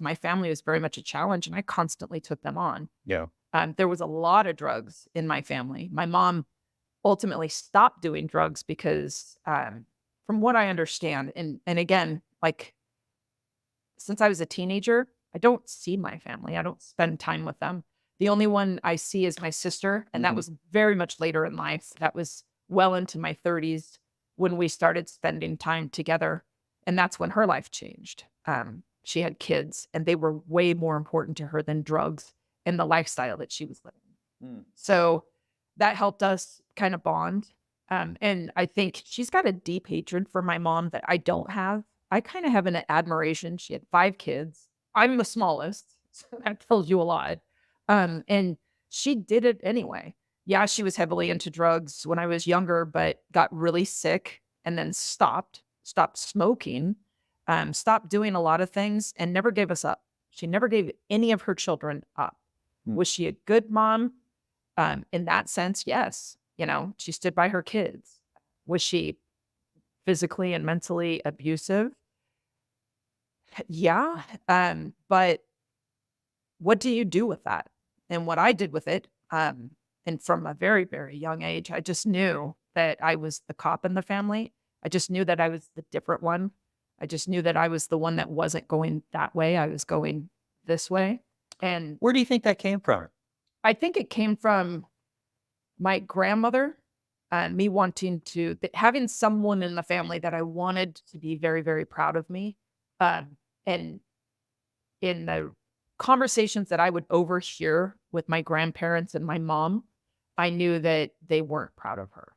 my family was very much a challenge, and I constantly took them on. Yeah. There was a lot of drugs in my family. My mom ultimately stopped doing drugs because, from what I understand, and again, like, since I was a teenager, I don't see my family. I don't spend time with them. The only one I see is my sister, and that Mhm. was very much later in life. That was well into my 30s when we started spending time together, and that's when her life changed. She had kids, and they were way more important to her than drugs and the lifestyle that she was living. Mm. So that helped us kind of bond. And I think she's got a deep hatred for my mom that I don't have. I kind of have an admiration. She had 5 kids. I'm the smallest, so that tells you a lot. And she did it anyway. Yeah, she was heavily into drugs when I was younger, but got really sick and then stopped smoking, stopped doing a lot of things and never gave us up. She never gave any of her children up. Mm. Was she a good mom? In that sense, yes. She stood by her kids. Was she physically and mentally abusive? Yeah. But what do you do with that? And what I did with it, and from a very, very young age, I just knew that I was the cop in the family. I just knew that I was the different one. I just knew that I was the one that wasn't going that way. I was going this way. And Where do you think that came from? I think it came from my grandmother, me wanting having someone in the family that I wanted to be very, very proud of me. And in the conversations that I would overhear with my grandparents and my mom, I knew that they weren't proud of her.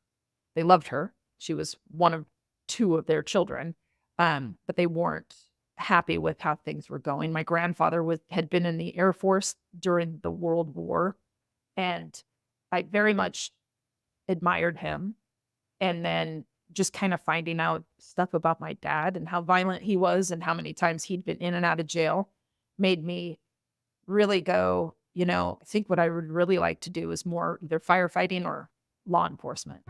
They loved her. She was one of 2 of their children, but they weren't happy with how things were going. My grandfather had been in the Air Force during the World War, and I very much admired him. And then just kind of finding out stuff about my dad and how violent he was and how many times he'd been in and out of jail made me really go, I think what I would really like to do is more either firefighting or law enforcement.